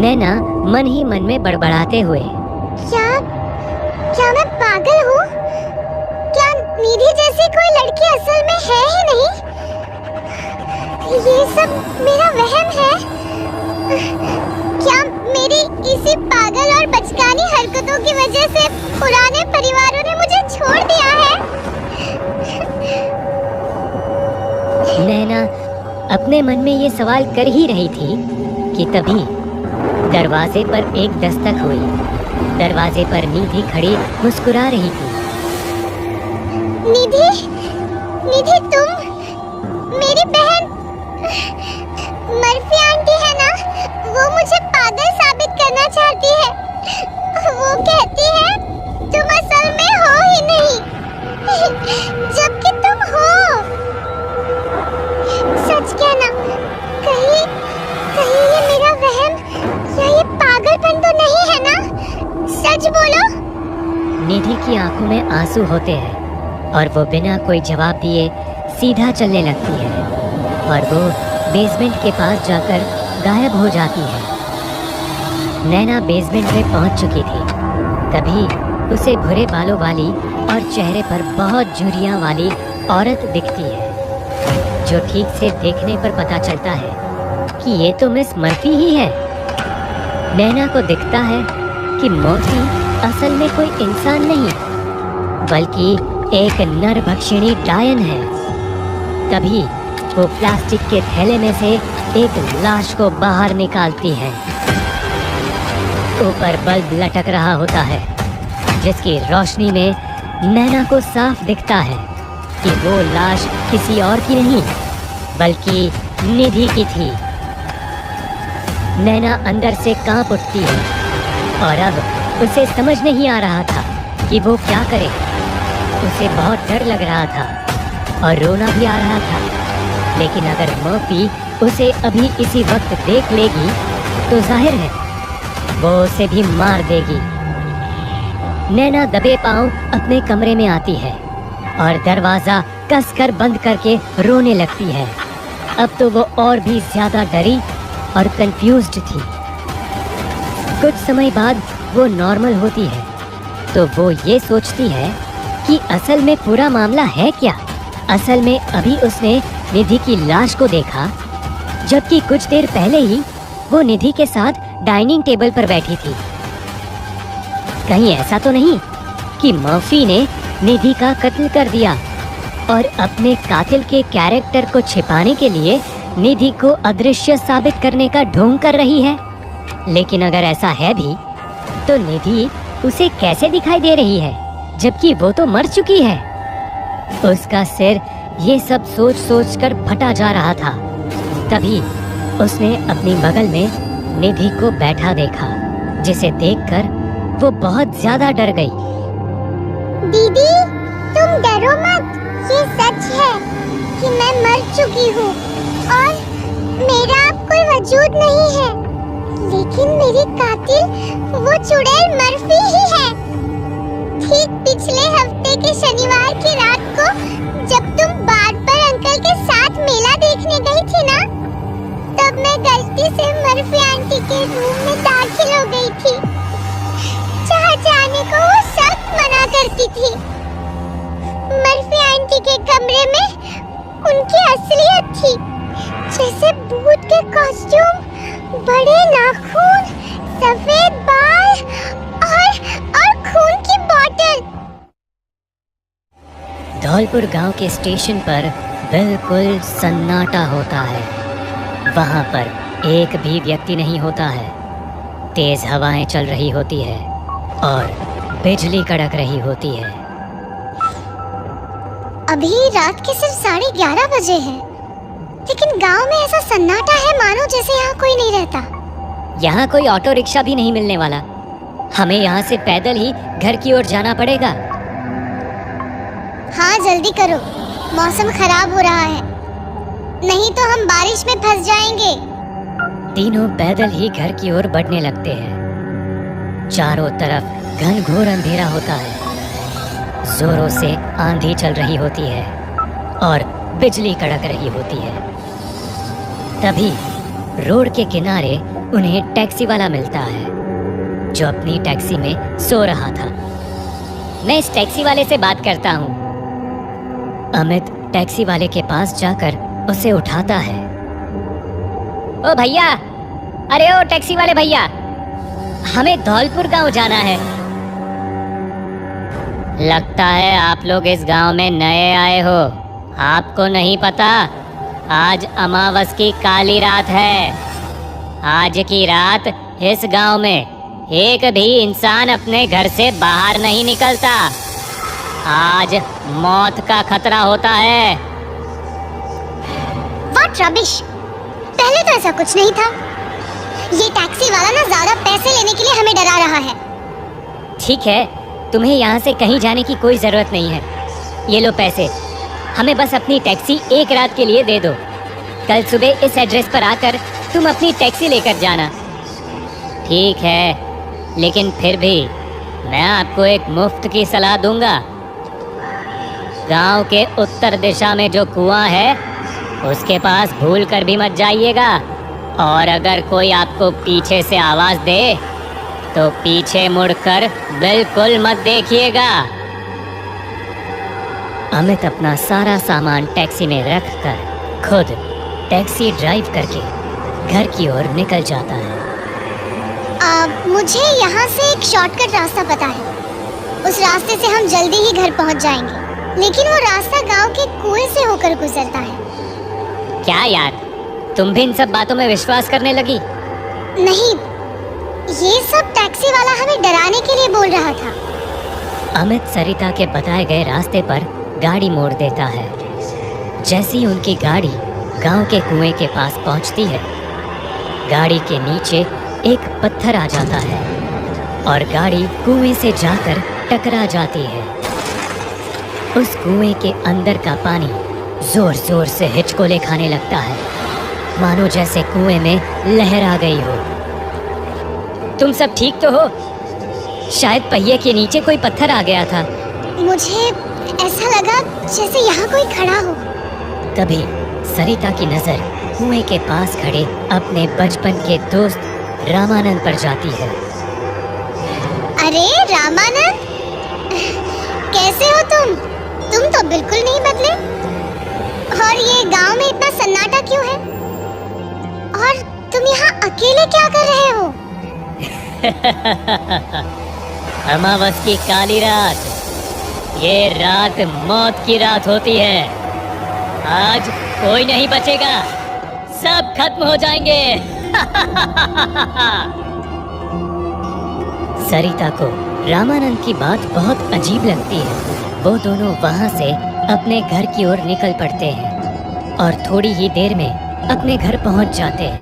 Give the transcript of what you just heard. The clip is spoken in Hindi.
नैना मन ही मन में बड़बड़ाते हुए। क्या क्या मैं पागल हूँ? क्या निधि जैसी कोई लड़की असल में है ही नहीं? ये सब मेरा वहम है? क्या मेरी इसी पागल और बचकानी हरकतों की वजह से पुराने परिवारों ने मुझे छोड़ दिया है? नैना अपने मन में ये सवाल कर ही रही थी कि तभी दरवाजे पर एक दस्तक हुई। दरवाजे पर निधि खड़ी मुस्कुरा रही थी। निधि, निधि तुम मेरी बहन मर्फी आंटी है ना? वो मुझे पागल साबित करना चाहती है। वो कहती है तुम असल में हो ही नहीं, जबकि तुम हो। सच कहना, कहीं कहीं ये मेरा वहम या ये पागलपन तो नहीं है ना? सच बोलो। निधि की आंखों में आंसू होते हैं और वो बिना कोई जवाब दिए सीधा चलने लगती है और वो बेसमेंट के पास जाकर गायब हो जाती है। नैना बेसमेंट में पहुंच चुकी थी। तभी उसे भूरे बालों वाली और चेहरे पर बहुत झुर्रियां वाली औरत दिखती है, जो ठीक से देखने पर पता चलता है कि ये तो मिस मर्फी ही है। नैना को दिखता है कि मर्फी असल में कोई इंसान नहीं बल्कि एक नरभक्षिणी डायन है। तभी वो प्लास्टिक के थैले में से एक लाश को बाहर निकालती है। ऊपर बल्ब लटक रहा होता है, जिसकी रोशनी में नैना को साफ दिखता है कि वो लाश किसी और की नहीं बल्कि निधि की थी। नैना अंदर से कांप उठती है और अब उसे समझ नहीं आ रहा था कि वो क्या करे। उसे बहुत डर लग रहा था और रोना भी आ रहा था, लेकिन अगर मर्फी उसे अभी इसी वक्त देख लेगी तो जाहिर है वो उसे भी मार देगी। नैना दबे पांव अपने कमरे में आती है और दरवाजा कसकर बंद करके रोने लगती है। अब तो वो और भी ज्यादा डरी और कंफ्यूज्ड थी। कुछ समय बाद वो नॉर्मल होती है तो वो ये सोचती है कि असल में पूरा मामला है क्या। असल में अभी उसने निधि की लाश को देखा, जबकि कुछ देर पहले ही वो निधि के साथ डाइनिंग टेबल पर बैठी थी। कहीं ऐसा तो नहीं कि मर्फी ने निधि का कत्ल कर दिया और अपने कातिल के कैरेक्टर को छिपाने के लिए निधि को अदृश्य साबित करने का ढोंग कर रही है। लेकिन अगर ऐसा है भी तो निधि उसे कैसे दिखाई दे रही है, जबकि वो तो मर चुकी है। उसका सिर ये सब सोच सोच कर फटा जा रहा था। तभी उसने अपनी बगल में निधि को बैठा देखा, जिसे देखकर वो बहुत ज्यादा डर गई। दीदी, तुम डरो मत। ये सच है कि मैं मर चुकी हूँ और मेरा अब कोई वजूद नहीं है, लेकिन मेरी कातिल वो चुड़ैल मर्फी ही है। ठीक पिछले हफ्ते के शनिवार की रात को जब तुम बार्बर अंकल के साथ मेला देखने गई थी ना, तब मैं गलती से मर्फी आंटी के रूम में दाखिल हो गई थी। जहाँ जाने को वो सख्त मना करती थी। मर्फी आंटी के कमरे में उनकी असलियत थी, जैसे भूत के कॉस्ट्यूम, बड़े नाखून, सफेद बाल और खून की बोतल। धौलपुर गांव के स्टेशन पर बिल्कुल सन्नाटा होता है। वहां पर एक भी व्यक्ति नहीं होता है। तेज हवाएं चल रही होती है और बिजली कड़क रही होती है। अभी रात के सिर्फ 11:30 बजे हैं, लेकिन गांव में ऐसा सन्नाटा है मानो जैसे यहाँ कोई नहीं रहता। यहाँ कोई ऑटो रिक्शा भी नहीं मिलने वाला। हमें यहाँ से पैदल ही घर की ओर जाना पड़ेगा। हाँ, जल्दी करो, मौसम खराब हो रहा है, नहीं तो हम बारिश में फंस जाएंगे। तीनों पैदल ही घर की ओर बढ़ने लगते हैं। चारों तरफ घनघोर अंधेरा होता है। जोरों से आंधी चल रही होती है और बिजली कड़क रही होती है। तभी रोड के किनारे उन्हें टैक्सी वाला मिलता है जो अपनी टैक्सी में सो रहा था। मैं इस टैक्सी वाले से बात करता हूँ। अमित टैक्सी वाले के पास जाकर उसे उठाता है। ओ भैया, अरे ओ टैक्सी वाले भैया, हमें धौलपुर गांव जाना है। लगता है आप लोग इस गांव में नए आए हो। आपको नहीं पता, आज अमावस की काली रात है। आज की रात इस गांव में एक भी इंसान अपने घर से बाहर नहीं निकलता। आज मौत का खतरा होता है। What rubbish! पहले तो ऐसा कुछ नहीं था। ये टैक्सी वाला ना ज्यादा पैसे लेने के लिए हमें डरा रहा है। ठीक है, तुम्हें यहाँ से कहीं जाने की कोई जरूरत नहीं है। ये लो पैसे, हमें बस अपनी टैक्सी एक रात के लिए दे दो। कल सुबह इस एड्रेस पर आकर तुम अपनी टैक्सी लेकर जाना। ठीक है, लेकिन फिर भी मैं आपको एक मुफ्त की सलाह दूंगा। गांव के उत्तर दिशा में जो कुआं है उसके पास भूल कर भी मत जाइएगा। और अगर कोई आपको पीछे से आवाज दे तो पीछे मुड़कर बिल्कुल मत देखिएगा। अमित अपना सारा सामान टैक्सी में रखकर खुद टैक्सी ड्राइव करके घर की ओर निकल जाता है। मुझे यहाँ से एक शॉर्टकट रास्ता पता है। उस रास्ते से हम जल्दी ही घर पहुँच जाएंगे, लेकिन वो रास्ता गांव के कुएं से होकर गुजरता है। क्या यार, तुम भी इन सब बातों में विश्वास करने लगी? नहीं, ये सब टैक्सी वाला हमें डराने के लिए बोल रहा था। अमित सरिता के बताए गए रास्ते पर गाड़ी मोड़ देता है। जैसे ही उनकी गाड़ी गांव के कुएं के पास पहुंचती है, गाड़ी के नीचे एक पत्थर आ जाता है और गाड़ी कुएं से जाकर टकरा जाती है। उस कुएं के अंदर का पानी जोर जोर से हिचकोले खाने लगता है, मानो जैसे कुएं में लहर आ गई हो। तुम सब ठीक तो हो? शायद पहिए के नीचे कोई पत्थर आ गया था। मुझे ऐसा लगा जैसे यहाँ कोई खड़ा हो। तभी सरिता की नजर कुएं के पास खड़े अपने बचपन के दोस्त रामानंद पर जाती है। अरे रामानंद, कैसे हो तुम? तुम तो बिल्कुल नहीं बदले। और ये गांव में इतना सन्नाटा क्यों है? और तुम यहाँ अकेले क्या कर रहे हो? अमावस की काली रात, ये रात मौत की रात होती है। आज कोई नहीं बचेगा, सब खत्म हो जाएंगे। सरिता को रामानंद की बात बहुत अजीब लगती है। वो दोनों वहां से अपने घर की ओर निकल पड़ते हैं और थोड़ी ही देर में अपने घर पहुंच जाते हैं।